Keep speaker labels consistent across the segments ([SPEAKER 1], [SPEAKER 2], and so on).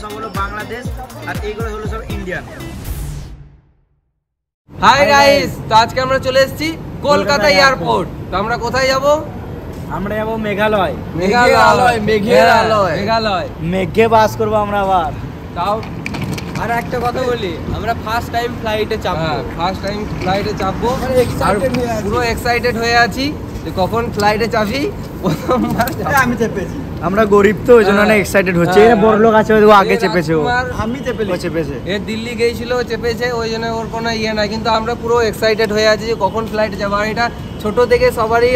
[SPEAKER 1] সব হলো বাংলাদেশ আর এইগুলো হলো সব ইন্ডিয়ান।
[SPEAKER 2] হাই গাইস, তো আজকে আমরা চলে এসেছি কলকাতা এয়ারপোর্ট। তো আমরা কোথায় যাব?
[SPEAKER 1] আমরা যাবো মেঘালয়।
[SPEAKER 2] মেঘালয়
[SPEAKER 1] মেঘে বাস করবো আমরা আবার।
[SPEAKER 2] তাও আর একটা কথা বলি, আমরা ফার্স্ট টাইম ফ্লাইটে চাপবো। আর পুরো এক্সাইটেড হয়ে আছি যে কখন ফ্লাইটে চাপি। প্রথমবার
[SPEAKER 1] আমি চেপেছি, আমরা গরিব তো ওই জন্য অনেক এক্সাইটেড হচ্ছে। বড় লোক আছে ও আগে চেপেছে, আমি চেপেছে।
[SPEAKER 2] এ দিল্লি গিয়েছিল, চেপেছে, ওই জন্য ওর কোনো ইয়ে নাই। কিন্তু আমরা পুরো এক্সাইটেড হয়ে আছি যে কখন ফ্লাইটে যাবো। আর এটা ছোট থেকে সবারই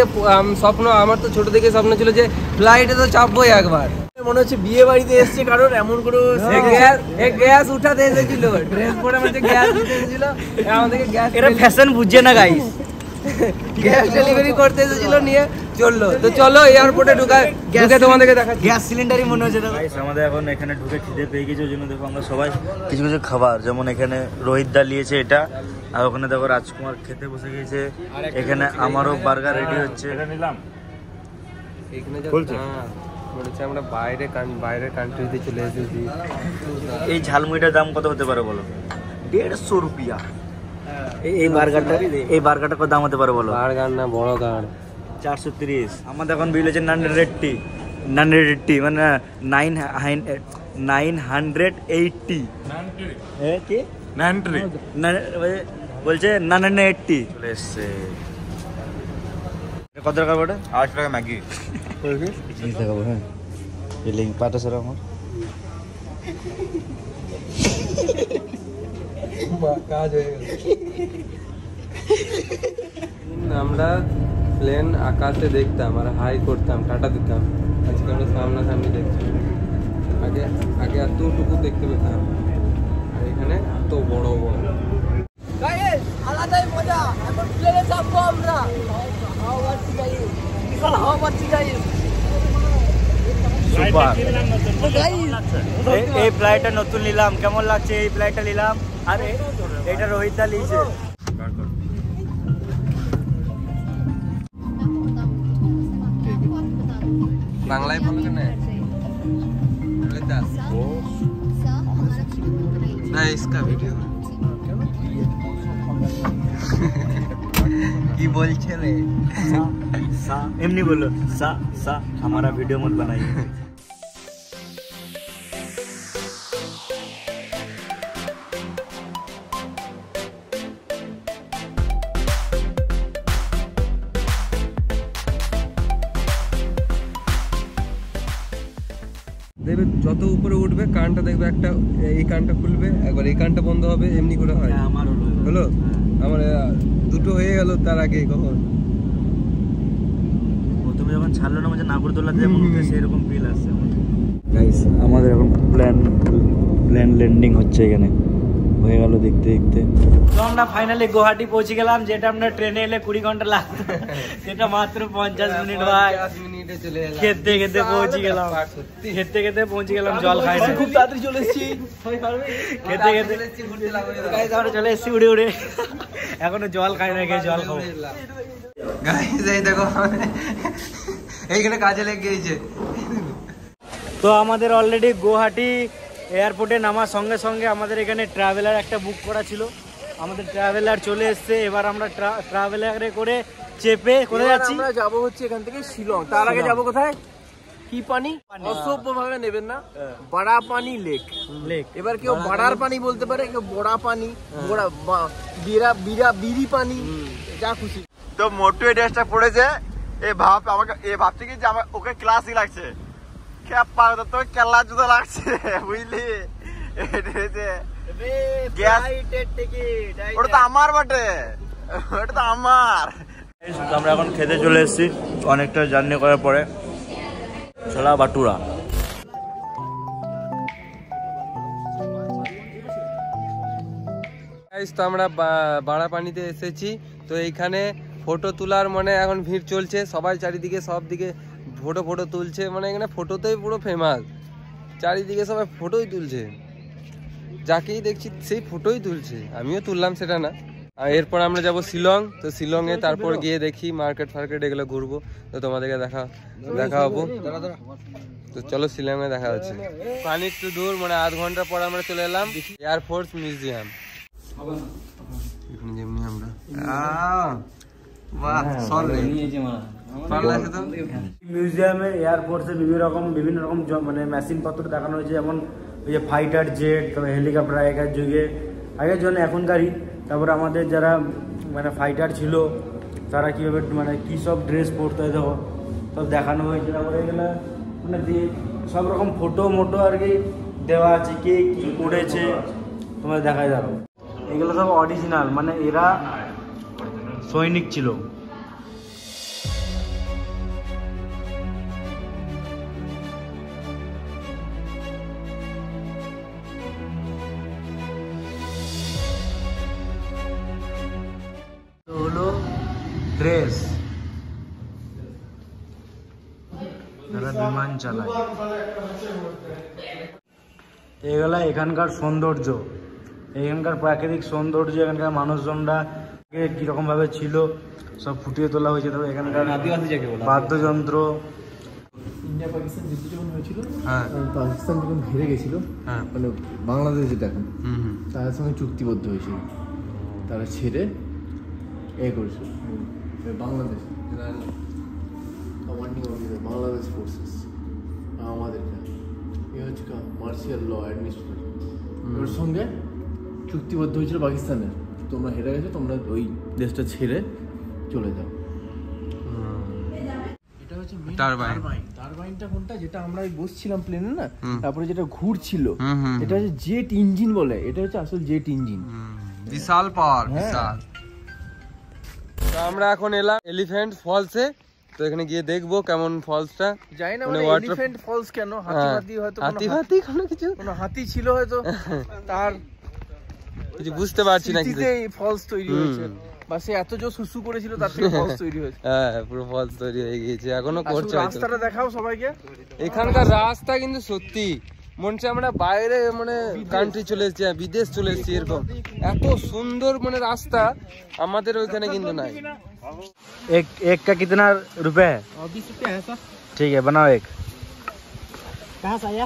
[SPEAKER 2] স্বপ্ন, আমার তো ছোট থেকে স্বপ্ন ছিল যে ফ্লাইটে তো চাপবোই একবার।
[SPEAKER 1] মনে হচ্ছে বিয়ে বাড়িতে এসছে কারণ এমন কোনো
[SPEAKER 2] গ্যাস উঠাতে এসেছিল, ড্রেস পরে আমাদের গ্যাস দিতে এসেছিল, আমাদেরকে গ্যাস,
[SPEAKER 1] এরা ফ্যাশন বুঝছে না গাইস।
[SPEAKER 2] গ্যাস ডেলিভারি করতে এসেছিল, নিয়ে চললো। তো চলো এয়ারপোর্টে ঢুকে তোমাদেরকে দেখাচ্ছি।
[SPEAKER 1] গ্যাস সিলিন্ডারই মনে হচ্ছে
[SPEAKER 3] গাইস। আমাদের এখন এখানে ঢুকে খিদে পেয়ে গেছে, ওই জন্য দেখো আমরা সবাই কিছু কিছু খাবার, যেমন এখানে রোহিত দা নিয়েছে এটা, আর ওখানে দেখো রাজকুমার খেতে বসে গিয়েছে। এখানে আমারও বার্গার রেডি হচ্ছে। এটা নিলাম।
[SPEAKER 2] আমরা বাইরের কান্ট্রিতে চলে এসেছি।
[SPEAKER 3] এই ঝালমুড়িটার দাম কত হতে পারে বলো? 150 রুপিয়া। এই বার্গারটা কত দাম হতে পারে বলো?
[SPEAKER 2] বার্গার না, বড় গাড়
[SPEAKER 3] 430। আমাদের এখন বিল হচ্ছে 980, মানে 980। কি 980 বলছে 980 চলে এসছে। কত টাকা পড়ে? 8 টাকা ম্যাগি। জিনিস দেখাবো। হ্যাঁ, এই লিঙ্ক পাঠাও স্যার আমার।
[SPEAKER 2] কাজ হয়ে গেল। আমরা প্লেন আকাশে দেখতাম আর হাই করতাম, টাটা দিতাম। আজকে আমরা সামনাসামনি দেখছি। আগে এতটুকু দেখতে পেতাম, আর এখানে এত বড় বড়। আলাদাই মজা। এখন প্লেনে চাপবো আমরা।
[SPEAKER 1] এই ফ্লাইটটা নতুন নিলাম, কেমন লাগছে? এই ফ্লাইটটা নিলাম, আর এটা রোহিত দা নিয়েছে।
[SPEAKER 2] বাংলায় বলো কেন? इसका वीडियो কি বলছে রে?
[SPEAKER 3] এমনি বললো সা हमारा वीडियो मत बनाइए।
[SPEAKER 2] দেখবে যত উপরে উঠবে কানটা দেখবে একটা, এই কানটা খুলবে একবার, এই কানটা বন্ধ হবে, এমনি করে হয়।
[SPEAKER 3] আমার
[SPEAKER 2] হলো, আমার দুটো হয়ে গেল তার আগে। কখন
[SPEAKER 3] প্রথমে যখন ছাড়লো না, মানে নাগরদোলাতে যেমন উঠে সেরকম ফিল আসছে গাইস। আমাদের এখন প্লেন ল্যান্ডিং হচ্ছে, এখানে হয়ে গেল দেখতে দেখতে।
[SPEAKER 1] তো আমরা ফাইনালি গুয়াহাটি পৌঁছে গেলাম। যেটা আমরা ট্রেনে এলে 20 ঘন্টা লাগতো, সেটা মাত্র 50 মিনিট। ভাই
[SPEAKER 2] 10 মিনিটে চলে এলাম।
[SPEAKER 1] খেতে পৌঁছে গেলাম, জল খাই না, খুব তাড়াতাড়ি চলে এসেছি। খেতে আমরা চলে এসেছি উড়ে। এখনো জল খাই না, খেয়ে জল খাবো।
[SPEAKER 2] গাইস এই দেখো এইখানে কাজে লেগে গিয়েছে।
[SPEAKER 1] তো আমাদের অলরেডি গুয়াহাটি এয়ারপোর্টে নামার সঙ্গে সঙ্গে আমাদের এখানে ট্রাভেলার একটা বুক করা ছিল। আমাদের ট্রাভেলার চলে এসছে। এবার আমরা ট্রাভেলারে করে চেপে কোথায় যাচ্ছি?
[SPEAKER 2] আমরা যাবো হচ্ছে এখান থেকে শিলং। তার আগে যাবো কোথায়? কি পানি? অসভ্য ভাবে নেবেন না, বড়া পানি লেক। এবার কেউ বড়ার পানি বলতে পারে, কেউ বড়া পানি, বিড়ি পানি, যা খুশি।
[SPEAKER 3] তো মোটু এই ড্রেসটা পড়েছে, ভাবছে কি যে আমার ওকে ক্লাসই লাগছে। তো কেলা জুতো লাগছে, বুঝলি? ওটা তো আমার বটে, ওটা তো আমার। আমরা এখন খেতে চলে এসেছি অনেকটা জার্নি করার পরে। ছোলা বাটুরা।
[SPEAKER 2] তো আমরা বাড়া পানিতে এসেছি। তো এইখানে ফটো তোলার মানে এখন ভিড় চলছে, সবাই চারিদিকে সব দিকে ফটো তুলছে। মানে এখানে ফটোতেই পুরো ফেমাস, চারিদিকে সবাই ফটোই তুলছে, যাকেই দেখছি সেই ফটোই তুলছে। আমিও তুললাম, সেটা না, আর এরপর আমরা যাব শিলং। তো শিলং এ তারপর গিয়ে দেখি মার্কেট ফার্কেট এগুলো ঘুরবো, তো তোমাদেরকে দেখা হবো। তো চলো শিলং এ দেখা হচ্ছে। খানিকটু দূর মানে আধ ঘন্টা পর আমরা চলে এলাম এয়ারফোর্স মিউজিয়াম। যেমনি আমরা
[SPEAKER 1] মিউজিয়ামে এয়ারফোর্সের বিভিন্ন রকম মানে মেশিন পত্র দেখানো হয়েছে, যেমন ওই যে ফাইটার জেট, তারপরে হেলিকপ্টার আগের জন্য এখনকারই। তারপরে আমাদের যারা মানে ফাইটার ছিল তারা কীভাবে মানে কী সব ড্রেস পরতে হয় দেখো সব দেখানো হয়েছে। তারপরে এগুলো মানে সব রকম ফটো মোটো আর কি দেওয়া আছে, কে কী করেছে তোমাদের দেখায় যাবো। এগুলো সব অরিজিনাল, মানে এরা সৈনিক ছিল। হলো ড্রেস, যারা বিমান চালায়। এগুলা এখানকার সৌন্দর্য, এখানকার প্রাকৃতিক সৌন্দর্য, এখানকার মানুষজনরা কিরকম ভাবে ছিল সব ফুটিয়ে তোলা হয়েছে। তবে এখানকার বাদ্যযন্ত্র।
[SPEAKER 4] ইন্ডিয়া পাকিস্তান যুদ্ধ যখন হয়েছিল,
[SPEAKER 2] হ্যাঁ
[SPEAKER 4] পাকিস্তান যখন হেরে গেছিল,
[SPEAKER 2] হ্যাঁ
[SPEAKER 4] মানে বাংলাদেশ যেটা এখন তাদের সঙ্গে চুক্তিবদ্ধ হয়েছিল, তারা ছেড়ে করেছিল Bangladesh commanding officer Bangladesh forces আমাদের হচ্ছে মার্শাল ল অ্যাডমিনিস্ট্রেটর, ওর সঙ্গে চুক্তিবদ্ধ হয়েছিল পাকিস্তানের, তোমরা হেরে গেছো, তোমরা ওই দেশটা ছেড়ে চলে যাও। এটা হচ্ছে টারবাইনটা কোনটা, যেটা আমরা বসছিলাম প্লেনে না, তারপরে যেটা ঘুরছিল, এটা হচ্ছে জেট ইঞ্জিন বলে, এটা হচ্ছে আসল জেট ইঞ্জিন।
[SPEAKER 2] বিশাল পাওয়ার, বিশাল। তো আমরা এখন এলাম এলিফ্যান্ট ফলসে, তো এখানে গিয়ে দেখবো কেমন ফলসটা।
[SPEAKER 4] জানি না মানে এলিফ্যান্ট ফলস কেন, হাতি হয়তো
[SPEAKER 2] কোনো কিছু,
[SPEAKER 4] কোনো হাতি ছিল হয়তো, তার
[SPEAKER 2] কিছু বুঝতে পারছি না কিছু,
[SPEAKER 4] এই ফলস তৈরি হয়েছে, বা সে এত জোর সুসু করেছিল তার থেকে ফলস তৈরি হয়েছে।
[SPEAKER 2] হ্যাঁ পুরো ফলস তৈরি হয়ে গিয়েছে, এখনো করছে।
[SPEAKER 4] রাস্তাটা দেখাও সবাইকে।
[SPEAKER 2] এখানকার রাস্তা কিন্তু সত্যি মনে হচ্ছে আমরা বাইরে মানে কান্ট্রি চলে এসেছি, বিদেশ চলে এসেছি, এরকম এত সুন্দর মানে রাস্তা আমাদের ওইখানে কিন্তু নাই।
[SPEAKER 1] एक का कितना रुपए है?
[SPEAKER 5] 20 रुपया है सर।
[SPEAKER 1] ठीक है बनाओ एक।
[SPEAKER 5] कहाँ से आया?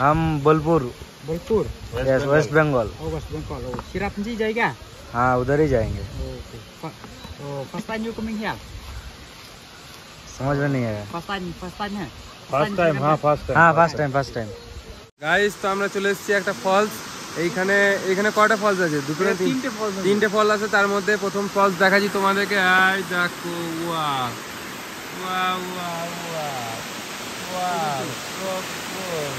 [SPEAKER 1] हम बोलपुर, वेस्ट बंगाल।
[SPEAKER 5] वेस्ट बंगाल। चिरापुंजी जाएगा?
[SPEAKER 1] हाँ उधर ही जाएंगे।
[SPEAKER 5] ओके। तो first time you coming here?
[SPEAKER 1] समझ में नहीं आया।
[SPEAKER 5] फर्स्ट टाइम है?
[SPEAKER 1] First time. हाँ फर्स्ट टाइम।
[SPEAKER 2] গাইস তো আমরা চলে এসেছি একটা ফলস। এইখানে কয়টা ফলস আছে? দুটো না তিনটে ফল আছে। তার মধ্যে প্রথম ফলস দেখাচ্ছি তোমাদেরকে। এই দেখো, wow wow wow wow, so কুল।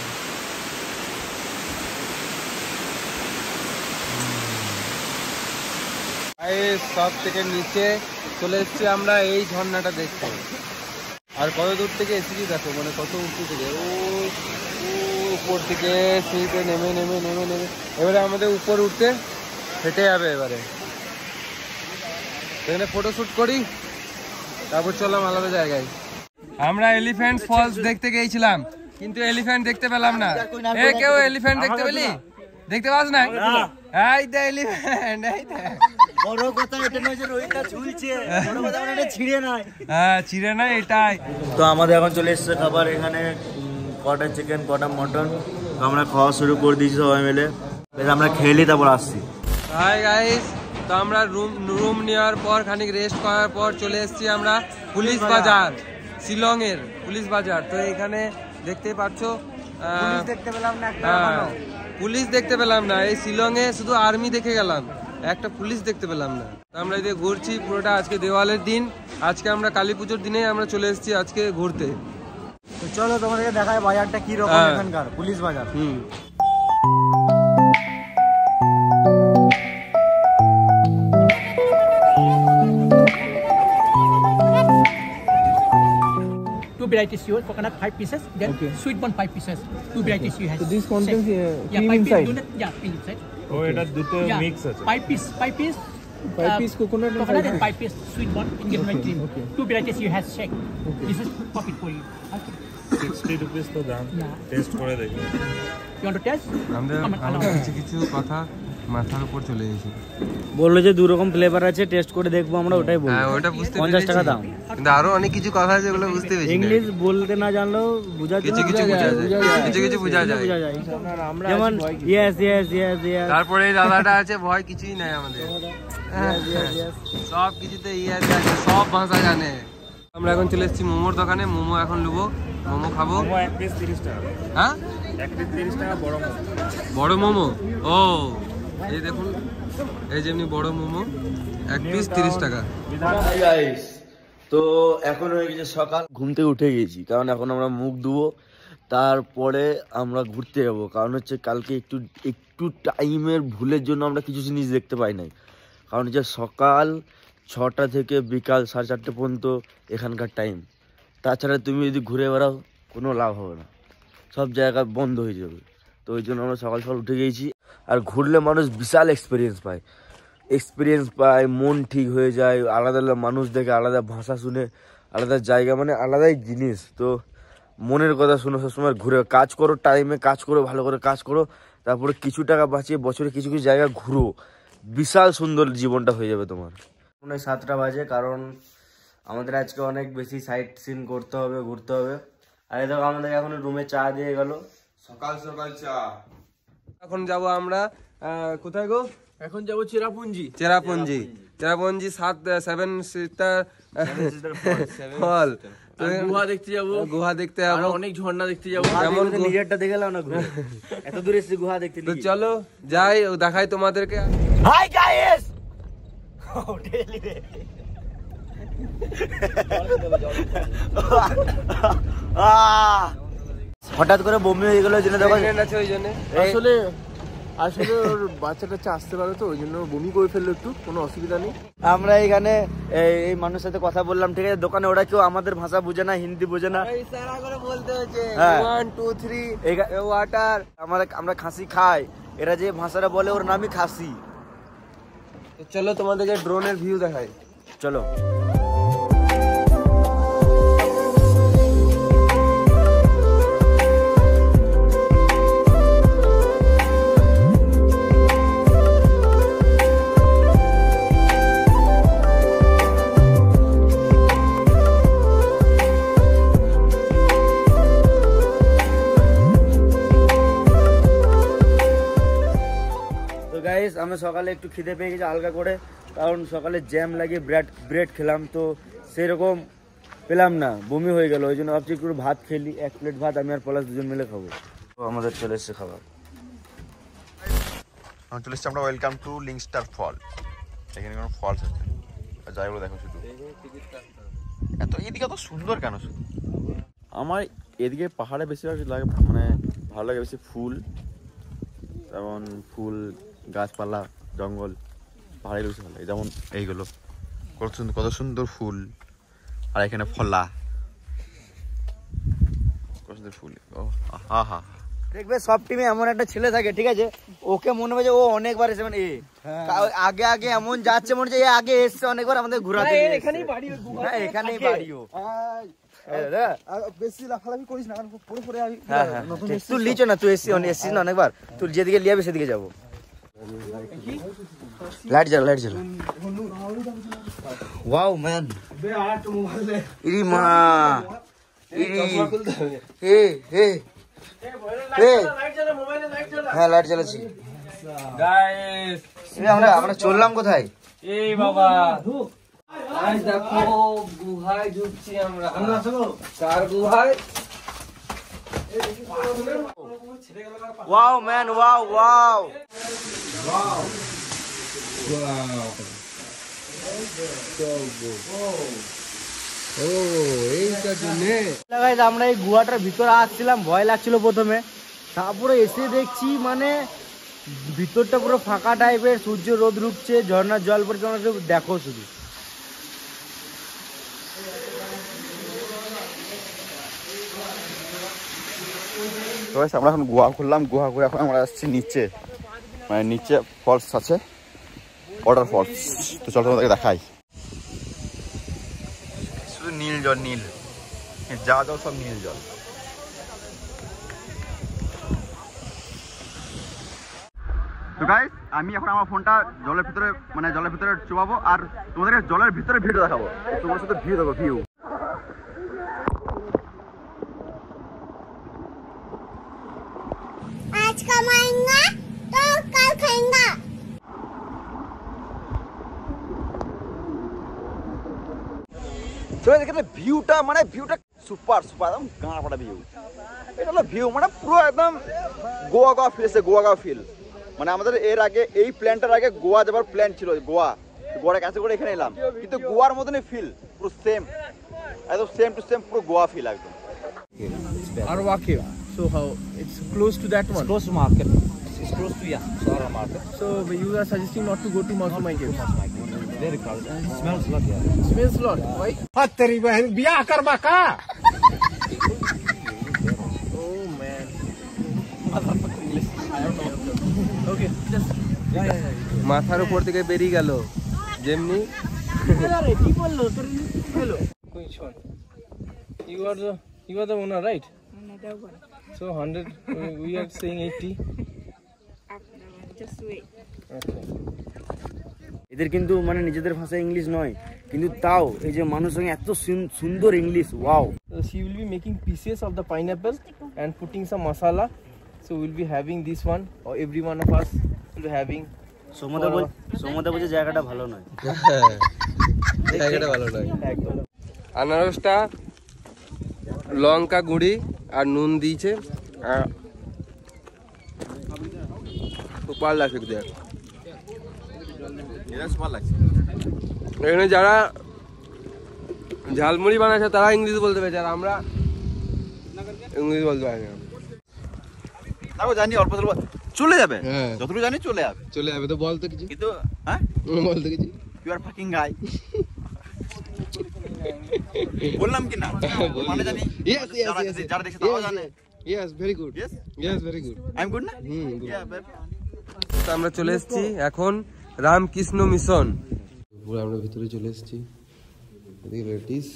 [SPEAKER 2] গাইস সব থেকে নিচে চলে এসেছি আমরা এই ঝর্ণাটা দেখতে। আর কত দূর থেকে এসেছি দেখো, মানে কত উঁচু থেকে, ও উপর থেকে সিঁড়িতে নেমে এবারে আমাদের উপর উঠতে হেঁটে যাবে। এবারে এখানে ফটোশুট করি, তারপর চললাম আলাদা জায়গায়। আমরা এলিফ্যান্ট ফলস দেখতে গিয়েছিলাম, কিন্তু এলিফ্যান্ট দেখতে পেলাম না। এ কেউ এলিফ্যান্ট দেখতে পেলি? দেখতে পাস না? এই দে এলিফ্যান্ট, এই দে।
[SPEAKER 1] বড় কথা এটা নয় যে রোহিতটা ঝুলছে, বড় কথা এটা ছিঁড়ে নাই।
[SPEAKER 2] হ্যাঁ ছিঁড়ে না, এটাই।
[SPEAKER 3] তো আমাদের এখন চলে এসেছে খাবার, এখানে কটা চিকেন কটা মটন, আমরা খাওয়া শুরু করে দিয়েছি সবাই মিলে। আমরা খেয়ে নিই তারপর আসছি।
[SPEAKER 2] হাই গাইস, তো আমরা রুম নেওয়ার পর খানিক রেস্ট করার পর চলে এসেছি আমরা পুলিশ বাজার, শিলং এর পুলিশ বাজার। তো এখানে দেখতেই পাচ্ছ পুলিশ দেখতে পেলাম না। এই শিলং এ শুধু আর্মি দেখে গেলাম, একটা পুলিশ দেখতে পেলাম না। আমরা এদিকে ঘুরছি পুরোটা। আজকে দেওয়ালের দিন, আজকে আমরা কালী পুজোর দিনে আমরা চলে এসেছি আজকে ঘুরতে।
[SPEAKER 1] তো চলো তোমাদেরকে দেখায় বাজারটা কি রকম, এখানকার পুলিশ বাজার।
[SPEAKER 5] Two varieties here, coconut 5 pieces, then sweet one 5 pieces. Two varieties you have.
[SPEAKER 4] So this contains cream
[SPEAKER 5] 5
[SPEAKER 4] inside.
[SPEAKER 5] cream inside.
[SPEAKER 6] ও এটা দুটো মিক্স আছে।
[SPEAKER 5] 5 piece
[SPEAKER 4] 5 piece coconut
[SPEAKER 5] and 5 piece sweet one ingredient cream. Two varieties you have shake. This is profit for you. Okay.
[SPEAKER 6] 60 rupees তো দাম, test করে দেখি।
[SPEAKER 5] You want to taste?
[SPEAKER 2] আমাদের কিছু কথা মাথার উপর চলে গেছে।
[SPEAKER 1] বললো যে 2 রকম ফ্লেভার আছে, টেস্ট করে দেখবো আমরা, ওটাই বলবো।
[SPEAKER 2] হ্যাঁ ওটা বুঝতে
[SPEAKER 1] 50 টাকা দাম।
[SPEAKER 2] কিন্তু আরো অনেক কিছু কথা আছে যেগুলো বুঝতে পেরেছি।
[SPEAKER 1] ইংলিশ বলতে না জানলেও বোঝা যায়,
[SPEAKER 2] কিছু বোঝা যায়।
[SPEAKER 1] যেমন ইয়েস ইয়েস ইয়েস ইয়েস।
[SPEAKER 2] তারপরে এই দাদাটা আছে, ভয় কিছুই নাই আমাদের, সব কিছুতে ইয়েস আছে, সব ভাষা জানে। আমরা এখন চলে এসেছি মোমোর দোকানে, মোমো এখন নেবো, মোমো খাবো।
[SPEAKER 6] এক পিস 30 টাকা।
[SPEAKER 2] হ্যাঁ
[SPEAKER 6] এক পিস 30 টাকা বড় মোমো।
[SPEAKER 2] বড় মোমো, ও এই দেখুন, এই যেমনি বড় মোমো 1 পিস 30 টাকা।
[SPEAKER 3] তো এখন হয়ে গেছে সকাল, ঘুম থেকে উঠে গেছি, কারণ এখন আমরা মুখ ধুবো, তারপরে আমরা ঘুরতে যাবো। কারণ হচ্ছে কালকে একটু টাইমের ভুলের জন্য আমরা কিছু জিনিস দেখতে পাই নাই। কারণ হচ্ছে সকাল 6টা থেকে বিকাল 4:30 পর্যন্ত এখানকার টাইম। তাছাড়া তুমি যদি ঘুরে বেড়াও কোনো লাভ হবে না, সব জায়গা বন্ধ হয়ে যাবে। তো ওই জন্য আমরা সকাল সকাল উঠে গিয়েছি। আর ঘুরলে মানুষ বিশাল এক্সপিরিয়েন্স পায়, মন ঠিক হয়ে যায়, আলাদা আলাদা মানুষ দেখে, আলাদা ভাষা শুনে, আলাদা জায়গা, মানে আলাদাই জিনিস। তো মনের কথা শুনে সবসময় ঘুরে কাজ করো, টাইমে কাজ করো, ভালো করে কাজ করো, তারপরে কিছু টাকা বাঁচিয়ে বছরে কিছু কিছু জায়গা ঘুরো, বিশাল সুন্দর জীবনটা হয়ে যাবে তোমার। মনে হয় 7টা বাজে, কারণ আমাদের আজকে অনেক বেশি সাইট সিন করতে হবে, ঘুরতে হবে। আর এই দেখো আমাদের এখন রুমে চা দিয়ে গেল,
[SPEAKER 2] সকাল সকাল চা। এখন যাব আমরা কোথায় গো?
[SPEAKER 4] এখন যাবো চেরাপুঞ্জি।
[SPEAKER 2] 7 সিস্টার ফল,
[SPEAKER 4] গুহা দেখতে যাবো, অনেক ঝর্ণা দেখতে যাবো।
[SPEAKER 1] নিজেরটা দেখে নাও না, এত দূরে এসে গুহা দেখতে।
[SPEAKER 2] তো চলো যাই, দেখাই তোমাদেরকে।
[SPEAKER 1] হাই গাইস, হঠাৎ করে বমি হয়ে গেল, ওই জন্য দেখো
[SPEAKER 2] আছে, ওই জন্য
[SPEAKER 4] আসলে ওর বাচ্চাটা আসতে পারে, তো ওই জন্য বমি করে ফেললো একটু, কোনো অসুবিধা নেই।
[SPEAKER 1] আমরা এখানে এই মানুষের সাথে কথা বললাম, ঠিক আছে, দোকানে ওরা কেউ আমাদের ভাষা বুঝে না, হিন্দি বুঝে না,
[SPEAKER 2] ইশারা করে বলতে হচ্ছে
[SPEAKER 1] 1 2 3 ওয়াটার। আমরা খাসি খাই, এরা যে ভাষাটা বলে ওর নামই খাসি।
[SPEAKER 2] তো চলো তোমাদেরকে ড্রোনের ভিউ দেখাই,
[SPEAKER 1] চলো। আমি সকালে একটু খিদে পেয়ে গেছি হালকা করে, কারণ সকালে জ্যাম লাগিয়ে ব্রেড খেলাম, তো সেরকম পেলাম না, বমি হয়ে গেল। ওই জন্য ভাবছি একটু ভাত খেলি, 1 প্লেট ভাত আমি আর পলাশ দুজন মিলে খাবো। তো আমাদের চলে এসছে খাবার,
[SPEAKER 7] চলে এসছি আমরা। ওয়েলকাম টু লিংস্টার ফল। এখানে কোনো ফলস আছে, যাই বলে দেখো শুধু এত, এদিকে এত সুন্দর কেন? শুধু আমার এদিকে পাহাড়ে বেশিরভাগ লাগে, মানে ভালো লাগে বেশি ফুল, যেমন ফুল, গাছপালা, জঙ্গল, পাহাড়ে বেশি ভালো লাগে। যেমন এইগুলো কত সুন্দর ফুল, আর এখানে ফলা, কত সুন্দর ফুল। ও হা হা,
[SPEAKER 1] দেখবে সব টিমে এমন একটা ছেলে থাকে, ঠিক আছে, ওকে মনে হয় যে ও অনেকবার এসে, মানে আগে এমন যাচ্ছে, মনে হচ্ছে আগে এসছে অনেকবার আমাদের ঘোরাতে, এখানেই বাড়িও।
[SPEAKER 4] বেশি লাফালাফি করিস না, পরে পরে আমি।
[SPEAKER 1] হ্যাঁ, তুই লিচো না, তুই এসছিস না অনেকবার, তুই যেদিকে লিয়াবি সেদিকে যাবো। লাইট জ্বালা। ওয়াও ম্যান, ইরি মা, হ্যাঁ লাইট জ্বালাচ্ছি। আমরা চললাম কোথায়?
[SPEAKER 2] এই বাবা, আজ দেখো গুহায় ঢুকছি আমরা। কার গুহায়?
[SPEAKER 1] Wow man, wow. আমরা এই গুহাটার ভিতরে আসছিলাম, ভয় লাগছিল প্রথমে, তারপরে এসে দেখছি মানে ভিতরটা পুরো ফাঁকা টাইপের, সূর্য রোদ ঢুকছে, ঝর্ণার জল পড়ছে, দেখো শুধু।
[SPEAKER 7] আমরা এখন গুহা খুললাম, গুহা করে এখন আমরা আসছি নিচে, মানে নিচে ফলস আছে, ওয়াটার ফলস। তো চল তোমাদেরকে দেখাই, শুধু নীল জল, নীল, যা জল সব নীল জল। তো গাইস আমি এখন আমার ফোনটা জলের ভিতরে চুবাবো আর তোমাদেরকে জলের ভিতরে ভিডিও দেখাবো, তোমার সাথে ভিউ দেবো ভিউ।
[SPEAKER 8] आज कमाएंगा तो कल खाएंगा।
[SPEAKER 7] তো এখানে ভিউটা সুপার একদম গাঁড়া ফাটা ভিউ। এটা হলো ভিউ পুরো একদম গোয়া ফিল। আমাদের এর আগে এই প্ল্যানটার আগে গোয়া যাবার প্ল্যান ছিল, গোয়াটা ক্যান্সেল করে এখানে এলাম, কিন্তু গোয়ার মতনই ফিল পুরো একদম সেম টু সেম পুরো গোয়া ফিল একদম।
[SPEAKER 4] Arwake. So how it's close to that one.
[SPEAKER 5] Close to market. It's close to Sahara market.
[SPEAKER 4] So you are suggesting not to go to Mausam Cave.
[SPEAKER 5] Very crowded. And it smells a lot.
[SPEAKER 4] Smells a lot. Why?
[SPEAKER 5] Fateri bahan biya karba ka.
[SPEAKER 4] Oh man. Okay, just
[SPEAKER 2] মাথার উপর থেকে বেরিয়ে গেল যেমনি।
[SPEAKER 4] which one? You are the owner, right? So 100. We are saying 80.
[SPEAKER 8] Just wait.
[SPEAKER 4] Okay.
[SPEAKER 1] এদের কিন্তু নিজেদের ভাষা ইংলিশ নয়, কিন্তু তাও এই যে মানুষ সঙ্গে এত সুন্দর English, wow.
[SPEAKER 4] So she will be making pieces of the pineapple and putting some masala. So we'll be having this one, or every one of us will be having.
[SPEAKER 1] সমুদ্র বলছে জায়গাটা ভালো নয়,
[SPEAKER 2] জায়গাটা ভালো নয়। আনারসটা লঙ্কা গুঁড়ি আর নুন দিয়েছে, সুপার লাগছে দেখ। এখানে যারা ঝালমুড়ি বানাচ্ছে তারা ইংলিশ বলতে পেরেছে, আর আমরা ইংলিশ বলতে পারি না।
[SPEAKER 7] জানি অল্প স্বল্প চলে যাবে,
[SPEAKER 2] হ্যাঁ
[SPEAKER 7] যতটুকু জানি চলে যাবে
[SPEAKER 2] তো বলতো কিছু,
[SPEAKER 7] কিন্তু হ্যাঁ
[SPEAKER 2] বলতো কিছু।
[SPEAKER 7] ইউ আর ফাকিং গাই বললাম কি না, মানে জানি যারা দেখছে তাও জানে।
[SPEAKER 2] Yes very good, yes very good,
[SPEAKER 7] I am good না।
[SPEAKER 2] তো আমরা চলে এসেছি এখন রামকৃষ্ণ মিশন। পুরো আমরা ভিতরে চলে এসেছি। এদিকে লেডিস,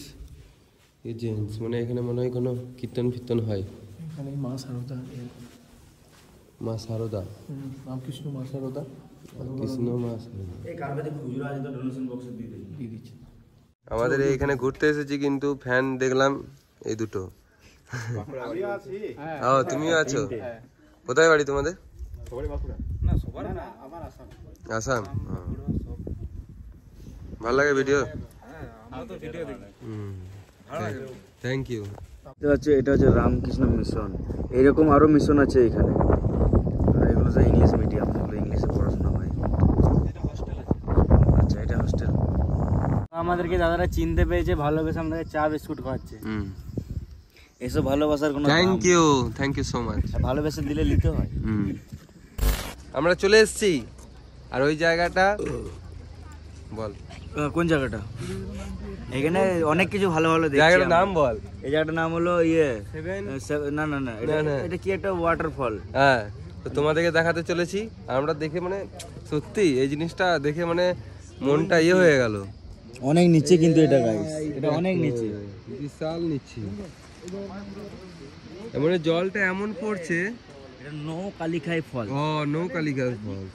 [SPEAKER 2] এই জেন্টস, এখানে মনে হয় কোনো কীর্তন হয়।
[SPEAKER 4] এখানে মা সারদা,
[SPEAKER 2] মা সারদা,
[SPEAKER 4] রামকৃষ্ণ মা সারদা,
[SPEAKER 2] কৃষ্ণ মা সারদা। আমাদের এখানে ঘুরতে এসেছি, কিন্তু ফ্যান দেখলাম এই দুটো। তুমিও আছো? কোথায় বাড়ি তোমাদের? আসাম। ভালো লাগে ভিডিও? Thank you.
[SPEAKER 1] এটা হচ্ছে রামকৃষ্ণ মিশন, এরকম আরো মিশন আছে এখানে, আর এগুলো তো ইংলিশ মিডিয়াম, যেগুলো ইংলিশে পড়াশোনা হয়। আচ্ছা, এটা হোস্টেল। আমাদেরকে দাদারা চিনতে পেয়েছে, ভালোবেসে আমাদের চা বিস্কুট খাওয়াচ্ছে। এসব ভালোবাসার কোনো
[SPEAKER 2] থ্যাংক ইউ সো মাচ।
[SPEAKER 1] ভালোবেসে দিলে নিতে হয়।
[SPEAKER 2] আমরা চলে এসেছি, আর ওই জায়গাটা বল,
[SPEAKER 1] কোন জায়গাটা? এখানে অনেক কিছু ভালো দেখছি।
[SPEAKER 2] জায়গাটার নাম বল।
[SPEAKER 1] এই জায়গাটার নাম হলো না, এটা কি একটা ওয়াটারফল।
[SPEAKER 2] হ্যাঁ, তো তোমাদেরকে দেখাতে চলেছি। আমরা দেখে সত্যি এই জিনিসটা দেখে মনটা হয়ে গেল।
[SPEAKER 1] অনেক নিচে কিন্তু এটা গাইস, এটা অনেক নিচে,
[SPEAKER 2] বিশাল নিচে। জলটা এমন পড়ছে,
[SPEAKER 1] এটা নৌকালিখাই ফল।
[SPEAKER 2] নৌকালিখাই ফল।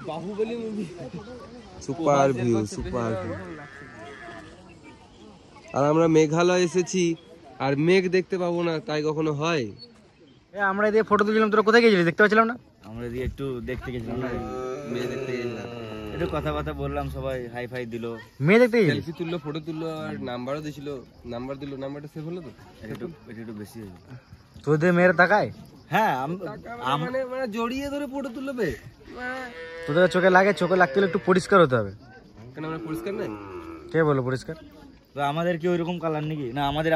[SPEAKER 2] বাহুবলী মুভি। Super view. আর আমরা মেঘালয় এসেছি, আর মেঘ দেখতে পাবো না, তাই কখনো হয়?
[SPEAKER 1] আমরা এদিকে ফটো তুলছিলাম, তোরা কোথায় গেছিলি? দেখতে পাচ্ছিলাম না। আমরা এদিকে একটু দেখতে গেছিলাম,
[SPEAKER 2] মেয়ে দেখতে গেছিলাম,
[SPEAKER 1] একটু কথা বললাম, সবাই হাই ফাই দিল। মেয়ে দেখতে গেছি,
[SPEAKER 2] সেলফি তুললো, ফটো তুললো, আর নাম্বারও দিছিল। নাম্বার দিল, নাম্বারটা সেভ হলো তো।
[SPEAKER 1] একটু বেশি হয়েছে তোদের মেয়েরা তাকায়। হ্যাঁ,
[SPEAKER 2] জড়িয়ে ধরে ফটো তুলবে।
[SPEAKER 1] তোদের চোখে লাগে, চোখে লাগতে হলে একটু পরিষ্কার হতে হবে।
[SPEAKER 2] কেন আমরা পরিষ্কার নাই?
[SPEAKER 1] কে বলো পরিষ্কার? তো আমাদের কি ওইরকম কালার নাকি? না, আমাদের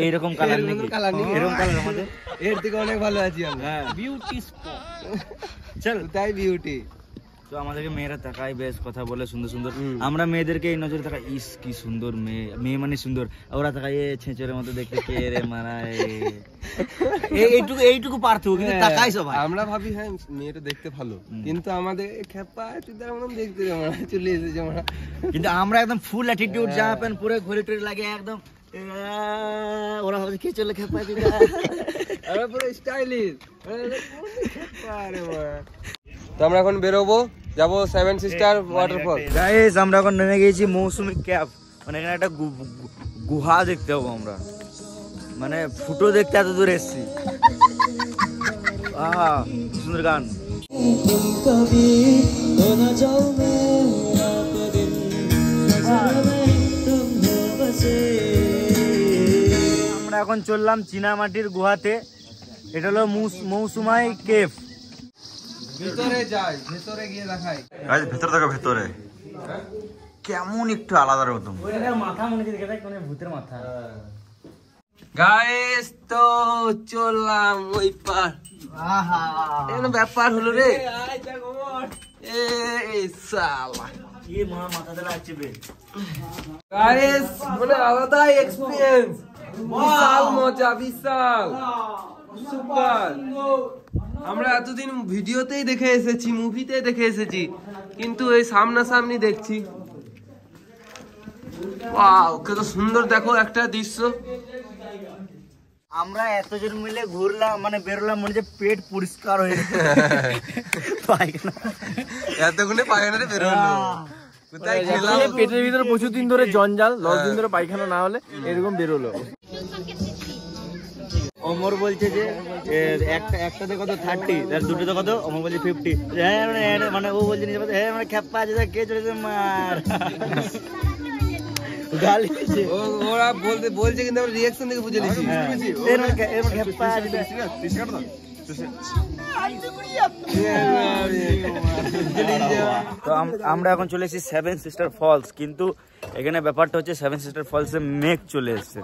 [SPEAKER 1] এইরকম কালার নাকি? এরকম কালার আমাদের,
[SPEAKER 2] এর থেকে অনেক ভালো আছি আমরা।
[SPEAKER 1] বিউটি স্পট, চল
[SPEAKER 2] তাই বিউটি।
[SPEAKER 1] তো আমাদেরকে মেয়েরা তাকায়, বেশ কথা বলে সুন্দর সুন্দর। আমরা মেয়েদেরকে এই নজরে তাকাই, ইস কি সুন্দর মেয়ে মানে সুন্দর। ওরা তাকায় ছেঁচড়ের মতো দেখতে, কে রে মারায়, এইটুকু পার্থক্য, কিন্তু তাকাই সবাই।
[SPEAKER 2] আমরা ভাবি হ্যাঁ মেয়েটা দেখতে ভালো, কিন্তু আমাদের খেপা দেখতে চলে এসেছে আমরা।
[SPEAKER 1] কিন্তু আমরা একদম ফুল অ্যাটিটিউড, জামা প্যান্ট পুরো ঘড়ি টড়ি লাগে একদম। ওরা ভাবে কে চলে খেপা দিদা,
[SPEAKER 2] আমরা পুরো স্টাইলিশ। তো আমরা এখন বেরোবো, যাবো 7 সিস্টার ওয়াটারফল।
[SPEAKER 1] গাইস আমরা এখন নেমে গেছি মৌসুমী ক্যাব, মানে এখানে একটা গুহা দেখতে হবো আমরা, মানে ফুটো দেখতে এত দূর এসছি। আহা সুন্দর গান। আমরা এখন চললাম চীনামাটির গুহাতে, এটা হলো মৌসুমাই কেভ।
[SPEAKER 2] ভিতরে যাই, ভিতরে গিয়ে দেখাই।
[SPEAKER 7] গাইস ভেতরে দেখো, ভেতরে কেমন একটু আলাদা রকম।
[SPEAKER 1] মাথা মনে হচ্ছে দেখে কোন ভূতের মাথা।
[SPEAKER 2] গাইস তো চললাম ওই পার। আহা এর ব্যাপার হলো রে, এই সালা
[SPEAKER 1] কি মাথাতে লাগছে বে।
[SPEAKER 2] গাইস মানে আলাদা এক্সপেরিয়েন্স, বিশাল মজা, বিশাল সুপার। আমরা এতদিন ভিডিওতেই দেখে এসেছি, মুভিতে দেখে এসেছি, কিন্তু এই সামনাসামনি দেখছি। ওয়াও কত সুন্দর, দেখো একটা দৃশ্য।
[SPEAKER 1] আমরা এতজন মিলে ঘুরলাম, মানে বেরোলাম, মনে হচ্ছে পেট পরিষ্কার হয়ে গেছে।
[SPEAKER 2] এতক্ষণে পায়খানাতে বেরোলো, কোথায় খেলাম।
[SPEAKER 4] পেটের ভিতরে প্রচুর দিন ধরে জঞ্জাল, 10 দিন ধরে পায়খানা না হলে এরকম বেরোলো।
[SPEAKER 1] অমর বলছে যে একটাতে কত 30, আর দুটোতে কত, অমর বলছে 50। হ্যাঁ মানে ও বলছে হ্যাঁ মানে খেপা আছে, কে চলেছে মার গালি।
[SPEAKER 2] ওরা বলছে কিন্তু আমরা রিঅ্যাকশন দেখে বুঝে নিয়েছি।
[SPEAKER 1] খেপা আছে। তো আমরা এখন চলে এসেছি 7 সিস্টার ফলস, কিন্তু এখানে ব্যাপারটা হচ্ছে 7 সিস্টার ফলসে মেঘ চলে এসছে।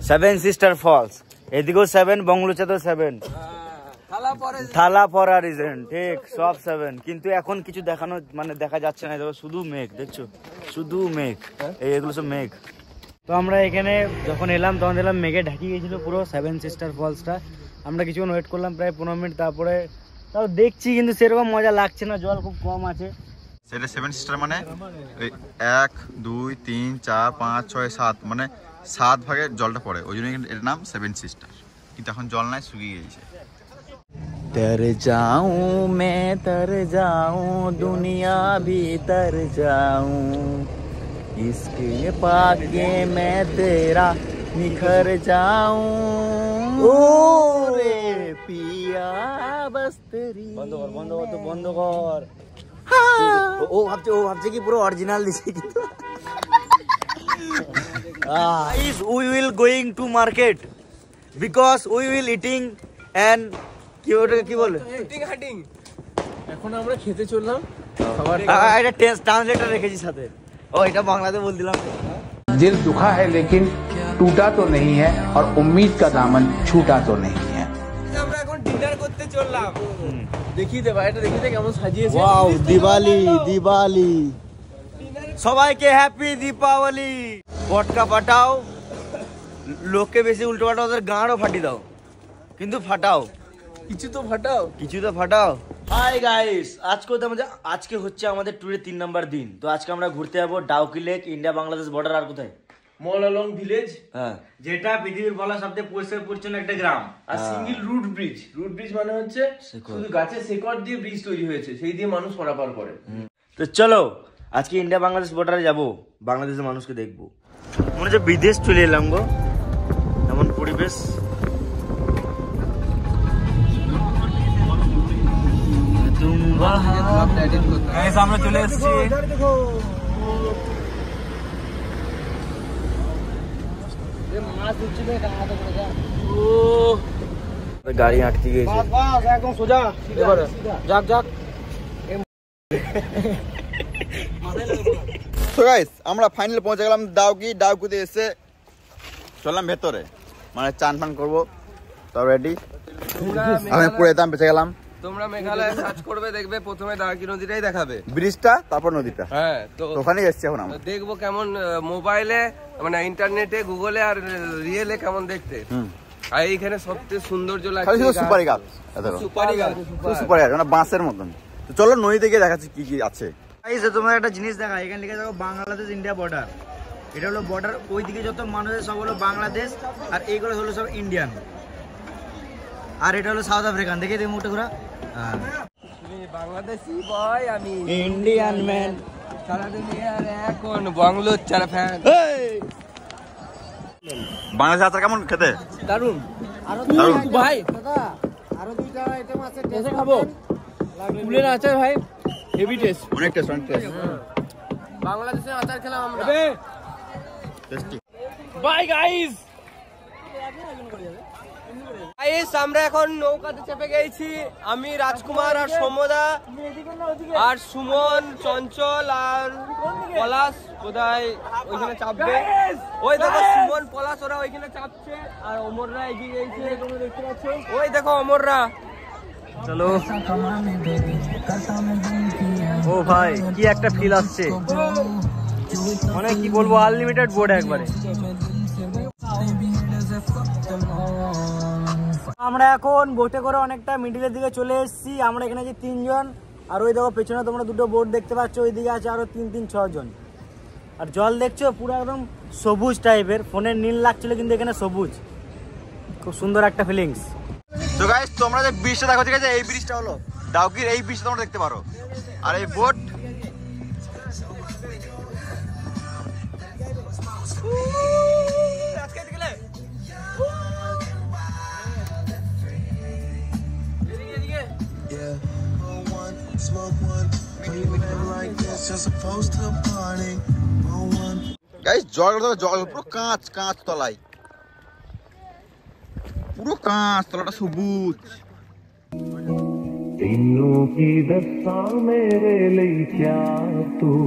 [SPEAKER 1] 7 সিস্টার ফলস, এদিকেও 7, বংলুচাতেও 7, থালা পরা রিজন, ঠিক সব 7, কিন্তু এখন কিছু দেখানো মানে দেখা যাচ্ছে না, শুধু মেঘ দেখছো, শুধু মেঘ, এগুলো সব মেঘ। তো আমরা এখানে যখন এলাম তখন দেখলাম মেঘে ঢাকি গেছিল পুরো 7 সিস্টার ফলসটা। আমরা কিছুক্ষণ ওয়েট করলাম, প্রায় 15 মিনিট, তারপরে তাও দেখছি কিন্তু সেরকম মজা লাগছে না, জল খুব কম আছে।
[SPEAKER 7] সেটা 7 সিস্টার মানে 1 2 3 4 5 6 7, মানে 7 ভাগে জলটা পড়ে, ওই জন্য এর নাম 7 সিস্টার। কিন্তু এখন জল নাই, শুকিয়ে গেছে।
[SPEAKER 1] तर जाऊं मैं, तर जाऊं दुनिया भी तर जाऊं, इसके पाके मैं तेरा निखर जाऊं, ओ रे पिया बस तेरी। बंद कर तो बंद कर। ও ভাবছে কি পুরো অরিজিনাল দিছে কিন্তু। Guys, we will going to market because we will eating and কি বলে
[SPEAKER 4] এখন আমরা খেতে চললাম।
[SPEAKER 1] এটা ট্রান্সলেটর রেখেছি সাথে, ও এটা বাংলাতে বল দিলাম।
[SPEAKER 9] दिल दुखा है लेकिन टूटा तो नहीं है और उम्मीद का दामन छूटा तो नहीं है।
[SPEAKER 2] আমরা এখন ডিনার করতে চললাম।
[SPEAKER 4] দেখিয়ে দে ভাই, এটা দেখিয়ে দে কেমন সাজিয়েছে।
[SPEAKER 1] ওয়াও দিওয়ালি, দিওয়ালি সবাইকে হ্যাপি দীপাবলি। পটকা ফাটাও, লোককে বেশি উল্টো ফাটাও, ওদের গাঁড়ও ফাটি দাও, কিন্তু ফাটাও
[SPEAKER 4] কিছু তো ফাটাও,
[SPEAKER 1] কিছু তো ফাটাও। হাই গাইস, আজকে হচ্ছে আমাদের ট্যুরের 3 নম্বর দিন। তো আজকে আমরা ঘুরতে যাবো Dawki lake, India Bangladesh border, আর কোথায়
[SPEAKER 4] মলালং ভিলেজ,
[SPEAKER 1] হ্যাঁ যেটা পৃথিবীর বলা সবচেয়ে পরিষ্কার পরিচ্ছন্ন একটা গ্রাম।
[SPEAKER 4] আর single root bridge. Root bridge মানে হচ্ছে শুধু গাছের শেকড় দিয়ে ব্রিজ তৈরি হয়েছে, সেই দিয়ে মানুষ পারাপার করে।
[SPEAKER 1] তো চলো আজকে ইন্ডিয়া বাংলাদেশ বর্ডারে যাবো, বাংলাদেশের মানুষকে দেখবো। মনে হচ্ছে বিদেশ চলে এলাম গো, এমন পরিবেশ।
[SPEAKER 4] আমরা চলে এসেছি
[SPEAKER 1] গাড়ি আটকে গেছে
[SPEAKER 4] একদম সোজা, এবারে যাক যাক।
[SPEAKER 7] তো গাইস আমরা ফাইনালি পৌঁছে গেলাম ডাউকিতে এসে চললাম ভেতরে, মানে চান ফান করবো, তাও রেডি। আমি পুরো দাম বেঁচে গেলাম।
[SPEAKER 2] তোমরা মেঘালয় সার্চ করবে, দেখবে প্রথমে ডাউকি নদীটাই দেখাবে,
[SPEAKER 7] ব্রিজটা তারপর নদীটা।
[SPEAKER 2] হ্যাঁ তো
[SPEAKER 7] ওখানে এসছি এখন আমরা,
[SPEAKER 2] দেখবো কেমন মোবাইলে মানে ইন্টারনেটে গুগলে আর রিয়েলে কেমন দেখতে। আর এইখানে সবচেয়ে সৌন্দর্য লাগছে
[SPEAKER 7] সুপারি গাছ,
[SPEAKER 2] সুপারি গাছ,
[SPEAKER 7] সুপারি গাছ মানে বাঁশের মতন। তো চলো নদীতে গিয়ে দেখাচ্ছি কি কি আছে।
[SPEAKER 1] তোমার একটা জিনিস দেখা, এখান থেকে দেখো বাংলাদেশ ইন্ডিয়া বর্ডার, এটা হলো বর্ডার। ওইদিকে যত মানুষ সব হলো বাংলাদেশ, আর এইগুলো হলো সব ইন্ডিয়ান। আর এটা হলো সাউথ আফ্রিকান। দেখে দে মুখটা ঘোরা। হ্যাঁ
[SPEAKER 2] বাংলাদেশি বয়, আমি
[SPEAKER 1] ইন্ডিয়ান ম্যান।
[SPEAKER 2] সারা দুনিয়ার এখন বাংলোর চারা ফ্যান।
[SPEAKER 7] বাংলাদেশ আচার কেমন খেতে?
[SPEAKER 4] দারুন
[SPEAKER 7] দারুন
[SPEAKER 4] ভাই,
[SPEAKER 1] আরো দুইটা আইটেম আছে,
[SPEAKER 4] এসে খাবো। ফুলের আচার ভাই হেভি টেস্ট।
[SPEAKER 7] অনেক টেস্ট, অনেক টেস্ট।
[SPEAKER 4] বাংলাদেশের আচার খেলাম আমরা।
[SPEAKER 7] টেস্টি।
[SPEAKER 4] Bye guys.
[SPEAKER 2] গাইস আমরা এখন নৌকাতে চেপে গেছি। আমি রাজকুমার আর সমদা আর সুমন, চঞ্চল আর পলাশ বোধহয় ওইখানে চাপবে। ওই দেখো সুমন, পলাশ ওরা ওইখানে চাপছে আর অমররা এগিয়ে গেছে, তোমরা দেখতে পাচ্ছ। ওই দেখো অমররা।
[SPEAKER 1] চলো। ও ভাই কি একটা ফিল আসছে, মানে কি বলবো, আনলিমিটেড বোর্ড একবারে। আমরা এখন বোটে করে অনেকটা মিডিলের দিকে চলে এসেছি। আমরা এখানে যে 3 জন, আর ওই দেখো পেছনে তোমরা দুটো বোট দেখতে পাচ্ছ, ওই দিকে আছে আরো 3-6 জন। আর জল দেখছো পুরো একদম সবুজ টাইপের, ফোনের নীল লাগছিল কিন্তু এখানে সবুজ, খুব সুন্দর একটা ফিলিংস।
[SPEAKER 7] তো গাইস তোমরা যে ব্রিজটা দেখো, ঠিক আছে, এই ব্রিজটা হলো ডাউকির। এই ব্রিজটা তোমরা দেখতে পারো। আর এই বোট গাইস জল জল পুরো কাঁচ কাঁচ তলায়, পুরো কাঁচ তলাটা সবুজ।
[SPEAKER 10] ਤੈਨੂੰ ਕੀ ਦੱਸਾਂ ਮੇਰੇ ਲਈ ਕਿਆ ਤੂੰ,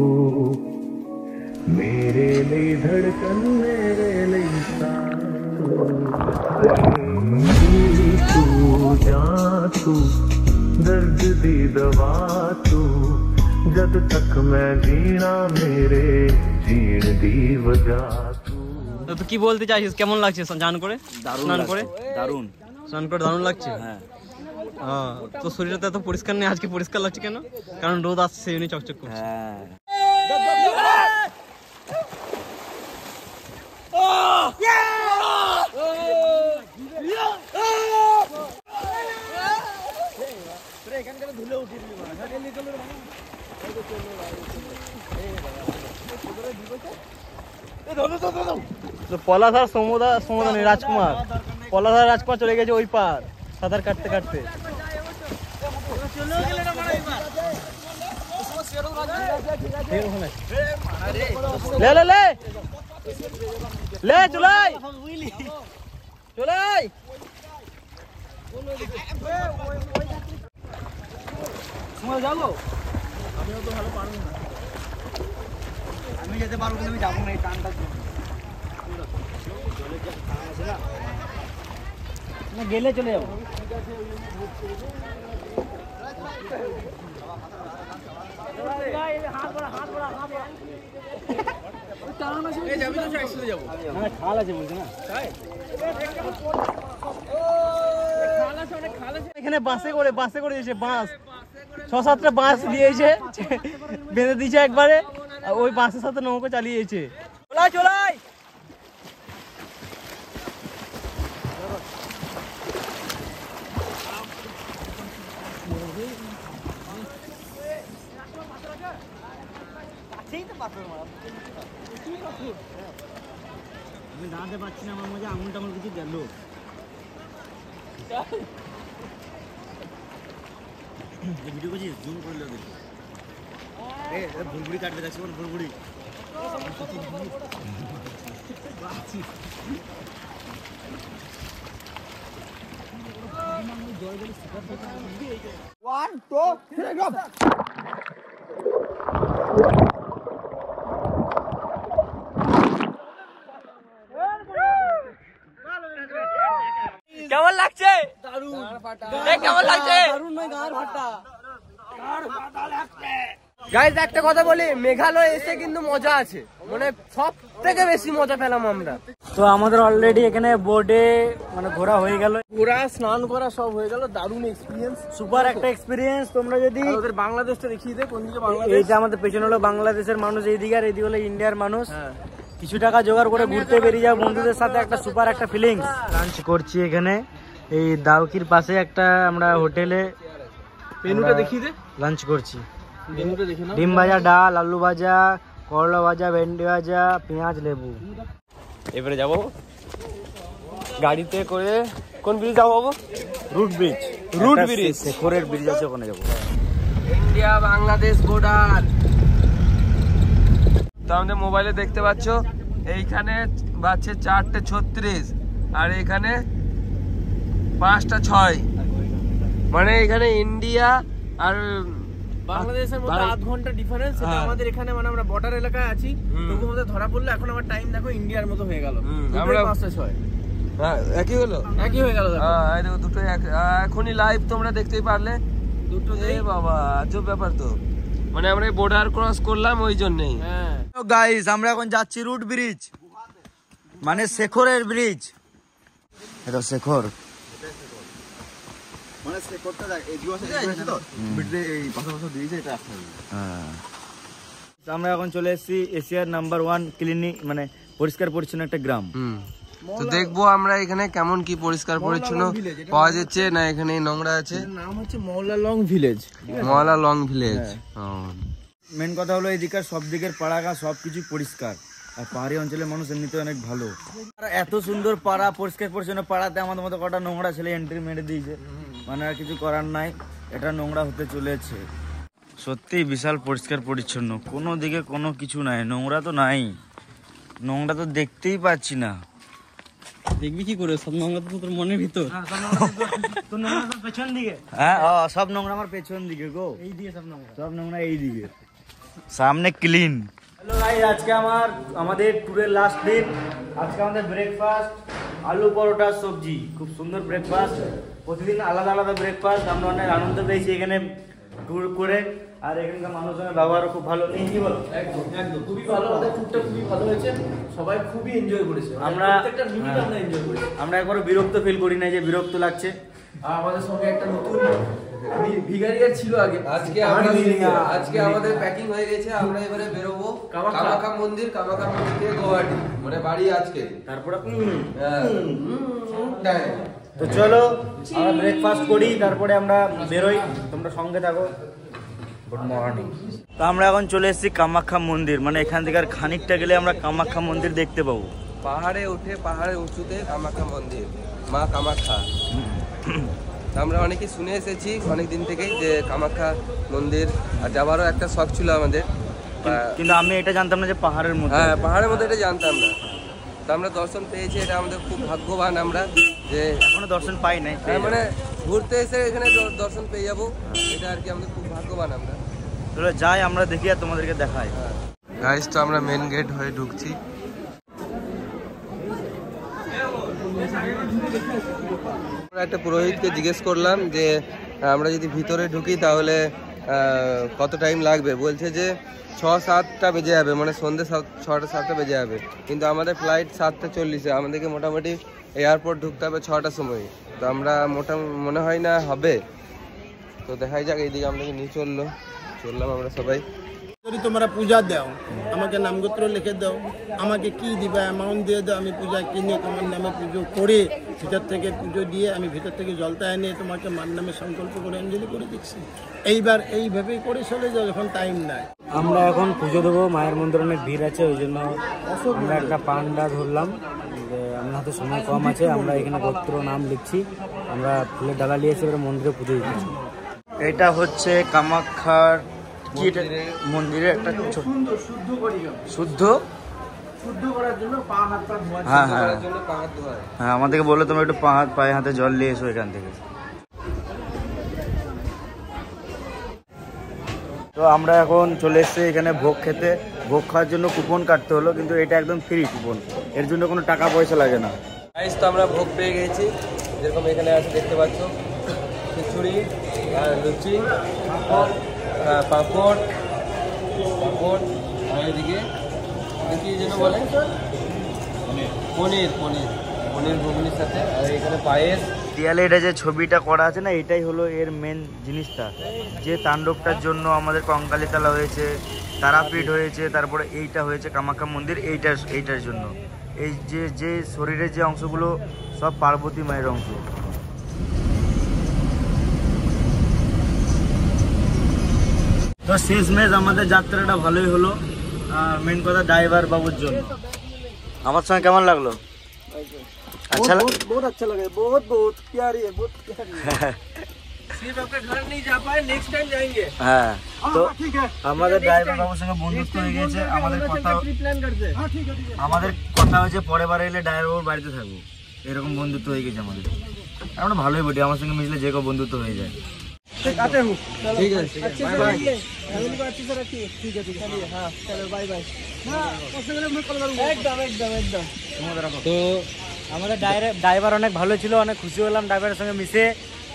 [SPEAKER 10] ਮੇਰੇ ਲਈ ਧੜਕਨ ਮੇਰੇ ਲਈ ਸਾਹ ਤੂੰ ਜਾ ਤੂੰ ਦਰਦ ਦੀ ਦਵਾ ਤੂੰ, ਜਦ ਤੱਕ ਮੈਂ ਜੀਣਾ ਮੇਰੇ ਜੀਣ ਦੀ ਵਜ੍ਹਾ ਤੂੰ।
[SPEAKER 1] তো কি বলতে চাইছিস, কেমন লাগছে স্নান করে? স্নান করে
[SPEAKER 3] দারুন,
[SPEAKER 1] স্নান করে দারুণ লাগছে।
[SPEAKER 3] হ্যাঁ
[SPEAKER 1] তো শরীরটা এত পরিষ্কার নেই, আজকে পরিষ্কার লাগছে কেন? কারণ রোদ আসছে সেই জন্য চকচক করছে।
[SPEAKER 3] হ্যাঁ।
[SPEAKER 1] তো পলাশ আর সমদা নেই, রাজকুমার, পলাশ আর রাজকুমার চলে গেছে ওই পার সাঁতার কাটতে কাটতে। লে লে লে লে চলাই চলাই। যাবো আমি যেতে পারবো, কিন্তু আমি যাবো না এই টানটার জন্য। না গেলে চলে যাবো। খাল আছে বলছে না, এখানে বাসে করে দিয়েছে, বাঁশ 6-7টা বাঁশ দিয়েছে, বেঁধে দিয়েছে একবারে, ওই বাসের সাথে নৌকো চালিয়েছে। চলাই চলাই আমি দাঁড়াতে পারছি না, আমার মধ্যে আঙুল টাঙুল কিছু গেল। ভিডিও করছিস, জুম করে লোক ভুলভুড়ি কাটবে, দেখছি ভুলভুড়ি। কেমন লাগছে? কেমন লাগছে?
[SPEAKER 2] গাইস একটা কথা বলি, মেঘালয় এসে কিন্তু মজা আছে, মানে সব থেকে বেশি মজা পেলাম আমরা।
[SPEAKER 1] তো আমাদের অলরেডি এখানে বোর্ডে মানে ঘোরা হয়ে গেল,
[SPEAKER 4] ঘোরা স্নান করা সব হয়ে গেল, দারুণ এক্সপিরিয়েন্স,
[SPEAKER 1] সুপার একটা এক্সপিরিয়েন্স। তোমরা যদি
[SPEAKER 4] ওদের বাংলাদেশটা দেখিয়ে দে, কোন দিকে বাংলাদেশ।
[SPEAKER 1] এইটা আমাদের পেছনে হলো বাংলাদেশের মানুষ এইদিকে, আর এইদিকে হলো ইন্ডিয়ার মানুষ। কিছু টাকা জোগাড় করে ঘুরতে বেরিয়ে যাও বন্ধুদের সাথে, একটা সুপার একটা ফিলিংস। লাঞ্চ করছি এখানে, এই দাউকির পাশে একটা আমরা হোটেলে
[SPEAKER 4] মেনুটা দেখিয়ে দে,
[SPEAKER 1] লাঞ্চ করছি।
[SPEAKER 4] মেনুটা দেখে নাও।
[SPEAKER 1] ডিম ভাজা, ডাল, আলু ভাজা, করলা ভাজা, ভেন্ডি ভাজা, পেঁয়াজ, লেবু।
[SPEAKER 2] এবারে যাবো গাড়িতে করে, কোন ব্রিজ যাবো বাবু?
[SPEAKER 1] রুট ব্রিজ,
[SPEAKER 2] রুট ব্রিজ,
[SPEAKER 1] শেখরের ব্রিজ আছে, ওখানে যাবো।
[SPEAKER 2] India Bangladesh border. তো আমাদের মোবাইলে দেখতে পাচ্ছ এইখানে বাজছে 4:36 আর এখানে 5:06, মানে এখানে ইন্ডিয়া আর
[SPEAKER 4] বাংলাদেশের মধ্যে আধ ঘন্টা ডিফারেন্স। সেটা আমাদের এখানে, মানে আমরা বর্ডার এলাকায় আছি, তবু আমাদের ধরা পড়লো। এখন আমার টাইম দেখো ইন্ডিয়ার মতো হয়ে গেল, আমরা 5:06।
[SPEAKER 2] হ্যাঁ, একই হলো,
[SPEAKER 4] একই হয়ে গেল।
[SPEAKER 2] হ্যাঁ দেখো দুটোই এখনই লাইভ তোমরা দেখতেই পারলে। দুটো বাবা আজব ব্যাপার তো, মানে আমরা বর্ডার ক্রস করলাম ওই জন্যই।
[SPEAKER 4] হ্যাঁ
[SPEAKER 1] গাইস, আমরা এখন যাচ্ছি রুট ব্রিজ, মানে শেখরের ব্রিজ। এটা শেখর,
[SPEAKER 3] মানে শেখরটা এই দিকে তো বিটে এই পাশাপাশি দিয়েছে, এটা আসছে।
[SPEAKER 1] হ্যাঁ, আমরা এখন চলে এসেছি এশিয়ার নাম্বার 1 ক্লিনিক, মানে পরিষ্কার পরিচ্ছন্ন একটা গ্রাম।
[SPEAKER 2] তো দেখবো আমরা এখানে কেমন কি পরিষ্কার পরিচ্ছন্ন পাওয়া যাচ্ছে না এখানে নোংরা আছে।
[SPEAKER 4] নাম হচ্ছে মৌলা লং ভিলেজ।
[SPEAKER 2] মৌলা লং ভিলেজ।
[SPEAKER 1] মেন কথা হলো এদিকে সব দিকের পাড়াঘাট সবকিছু পরিষ্কার, আর পাহাড়ি অঞ্চলের মানুষ এমনিতে অনেক ভালো। এত সুন্দর পাড়া, পরিষ্কার পরিচ্ছন্ন পাড়াতে আমাদের মতো কটা নোংরা ছেলে এন্ট্রি মেরে দিয়েছে, মানে আর কিছু করার নাই, এটা নোংরা হতে চলেছে। সত্যি বিশাল পরিষ্কার পরিচ্ছন্ন, কোনো দিকে কোনো কিছু নাই, নোংরা তো নাই, নোংরা তো দেখতেই পাচ্ছি না।
[SPEAKER 5] দেখবি কি করে, সব নোংরা তো তোর মনের ভিতর।
[SPEAKER 1] পেছন দিকে, হ্যাঁ সব নোংরা আমার পেছন দিকে গো, এই দিকে সব নোংরা এই দিকে, সামনে ক্লিন। হ্যালো গাইস, আজকে আমাদের ট্যুরের লাস্ট দিন। আজকে আমাদের ব্রেকফাস্ট আলু পরোটা সবজি, খুব সুন্দর ব্রেকফাস্ট। প্রতিদিন আলাদা আলাদা ব্রেকফাস্ট। আমরা অনেক আনন্দ পেয়েছি এখানে ট্যুর করে, আর এখানকার মানুষজনের ব্যবহারও খুব ভালো। কি বলো?
[SPEAKER 4] একদম একদম খুবই ভালো, আমাদের ট্যুরটা খুবই ভালো হয়েছে, সবাই খুবই এনজয় করেছে।
[SPEAKER 1] আমরা
[SPEAKER 4] প্রত্যেকটা মিনিট আমরা এনজয় করেছি।
[SPEAKER 1] আমরা একবারও বিরক্ত ফিল করি না যে বিরক্ত লাগছে।
[SPEAKER 4] আর আমাদের সঙ্গে একটা নতুন ভিখারিয়ার ছিল আগে।
[SPEAKER 2] আজকে আমাদের প্যাকিং হয়ে গেছে, আমরা এবারে বেরোবো কামাখ্যা মন্দির, কামাখ্যা মন্দির থেকে গুয়াহাটি, মানে বাড়ি আজকে।
[SPEAKER 1] তারপরে তো চলো আমরা ব্রেকফাস্ট করি, তারপরে আমরা বেরোই, তোমরা সঙ্গে থাকো। Good morning. তো আমরা এখন চলে এসেছি কামাখ্যা মন্দির, মানে এখান থেকে আর খানিকটা গেলে আমরা কামাখ্যা মন্দির দেখতে পাবো।
[SPEAKER 2] পাহাড়ে উঠে, পাহাড়ের উঁচুতে কামাখ্যা মন্দির, মা কামাখ্যা। আমরা অনেকেই শুনে এসেছি অনেক দিন থেকেই যে কামাখ্যা মন্দির, আর যাবারও একটা শখ ছিল আমাদের,
[SPEAKER 1] কিন্তু আমি এটা জানতাম না যে পাহাড়ের মধ্যে।
[SPEAKER 2] হ্যাঁ, পাহাড়ের মধ্যে এটা জানতাম না। তো আমরা দর্শন পেয়েছি, এটা আমাদের খুব ভাগ্যবান আমরা, যে
[SPEAKER 1] এখনো দর্শন পাই নাই।
[SPEAKER 2] মানে ঘুরতে এসে এখানে দর্শন পেয়ে যাবো, এটা আর কি আমাদের খুব ভাগ্যবান আমরা।
[SPEAKER 1] চলো যাই, আমরা দেখি আর তোমাদেরকে দেখাই।
[SPEAKER 2] গাইস, তো আমরা মেন গেট হয়ে ঢুকছি। একটা পুরোহিতকে জিজ্ঞেস করলাম যে আমরা যদি ভিতরে ঢুকি তাহলে কত টাইম লাগবে। বলছে যে 6-7টা বেজে যাবে, মানে সন্ধ্যে 6টা-7টা বেজে যাবে। কিন্তু আমাদের ফ্লাইট 7:40-এ, আমাদেরকে মোটামুটি এয়ারপোর্ট ঢুকতে হবে 6টার সময়। তো আমরা মনে হয় না হবে, তো দেখাই যাক। এইদিকে আমাদেরকে নিয়ে চললাম আমরা সবাই।
[SPEAKER 11] যদি তোমরা পূজা দাও, আমাকে নামগোত্র লিখে দাও, আমাকে কি দিবা অ্যামাউন্ট দিয়ে দাও, আমি পূজা কিনে তোমার নামে পুজো করে, ভিতর থেকে পুজো দিয়ে আমি ভিতর থেকে জলটা এনে তোমাকে মার নামে সংকল্প করে অঞ্জলি করে দিচ্ছি। এইবার এইভাবেই করে চলে যাও যখন টাইম নাই।
[SPEAKER 1] আমরা এখন পুজো দেবো, মায়ের মন্দিরে অনেক ভিড় আছে, ওই জন্য আমরা একটা পান্ডা ধরলাম। আমার হাতে সময় কম আছে, আমরা এখানে গোত্র নাম লিখছি, আমরা ফুলের ডালা নিয়ে এসে এবার মন্দিরে পুজো দিচ্ছি। এটা হচ্ছে কামাখ্যার মন্দিরের একটা শুদ্ধ
[SPEAKER 11] করার জন্য পা হাত পা ধোয়া।
[SPEAKER 1] হ্যাঁ হ্যাঁ হ্যাঁ, আমাদেরকে বললো তোমরা একটু পায়ে হাতে জল নিয়ে এসো এখান থেকে। তো আমরা এখন চলে এসেছি এখানে ভোগ খেতে। ভোগ খাওয়ার জন্য কুপন কাটতে হলো, কিন্তু এটা একদম ফ্রি কুপন, এর জন্য কোনো টাকা পয়সা লাগে না।
[SPEAKER 2] গাইস, তো আমরা ভোগ পেয়ে গেছি, যেরকম এখানে আছে দেখতে পাচ্ছ, খিচুড়ি, লুচি, পাঁপড়, আর এদিকে কি যেন বলে, পনির ঘুগনির সাথে, আর এখানে পায়েস।
[SPEAKER 1] দেয়ালে এটা যে ছবিটা করা আছে না, এটাই হলো এর মেন জিনিসটা, যে তাণ্ডবটার জন্য আমাদের কঙ্কালীতলা হয়েছে, তারাপীঠ হয়েছে, তারপরে এইটা হয়েছে কামাখ্যা মন্দির, এইটার জন্য। এই যে শরীরের যে অংশগুলো সব পার্বতী মায়ের অংশ, তো শেষমেশ আমাদের যাত্রাটা ভালোই হলো, মেন কথা ড্রাইভার বাবুর জন্য। আমার সঙ্গে কেমন লাগলো? আচ্ছা
[SPEAKER 2] बहुत अच्छा लगा, बहुत बहुत प्यारी है, बहुत प्यारी है। सिर्फ अपने घर नहीं जा पाए, नेक्स्ट टाइम जाएंगे।
[SPEAKER 1] হ্যাঁ, তো আমাদের ড্রাইভার বাবুর সঙ্গে বন্ধুত্ব হয়ে গেছে। আমাদের কথা হয়েছে পরের বার এলে ড্রাইভার বাবুর বাড়িতে থাকবো, এরকম বন্ধুত্ব হয়ে গেছে আমাদের। আমরা ভালোই বলি, আমার সঙ্গে মিশলে যে কেউ বন্ধুত্ব হয়ে যায়।
[SPEAKER 2] ठीक है, बाय बाय। अच्छे से रखिए, ठीक है, चलिए, हाँ चलो बाय बाय। एकदम एकदम एकदम।
[SPEAKER 1] তো আমাদের ড্রাইভার অনেক ভালো ছিল, অনেক খুশি হলাম ড্রাইভারের সঙ্গে মিশে।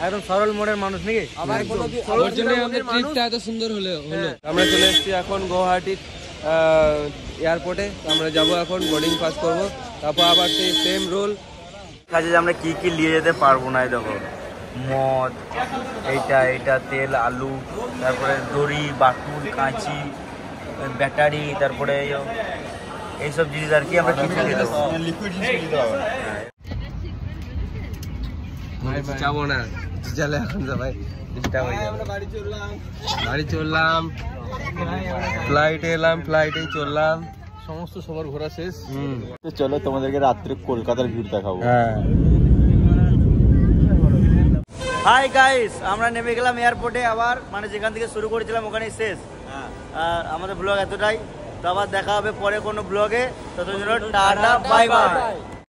[SPEAKER 1] একদম সরল মোড়ের মানুষ নাকি,
[SPEAKER 2] ওর জন্য আমাদের ট্রিপটা এত সুন্দর হলো। আমরা চলে এসেছি এখন গুয়াহাটি এয়ারপোর্টে। আমরা যাব এখন, বোর্ডিং পাস করব, তারপর আবার সেই সেম রোল
[SPEAKER 1] কাজে যে আমরা কি কি নিয়ে যেতে পারবো না। দেখো, মদ, এইটা তেল, আলু, তারপরে দড়ি, বাটুল, কাঁচি, ব্যাটারি, তারপরে এইসব জিনিস আর কি আমরা কিছু নিয়ে দেবো।
[SPEAKER 2] যাবো না, চলে এখন সবাই ডিস্টার্ব হয়ে যাবে। বাড়ি চললাম, ফ্লাইটে এলাম, ফ্লাইটেই চললাম,
[SPEAKER 4] সমস্ত সবার ঘোরা শেষ।
[SPEAKER 7] তো চলো তোমাদেরকে রাত্রে কলকাতার ভিড় দেখাবো।
[SPEAKER 1] হাই গাইস, আমরা নেমে গেলাম এয়ারপোর্টে আবার, মানে যেখান থেকে শুরু করেছিলাম ওখানেই শেষ। আর আমাদের ব্লগ এতটাই, তো আবার দেখা হবে পরে কোনো ব্লগে। ততদিন টাটা, বাই বাই।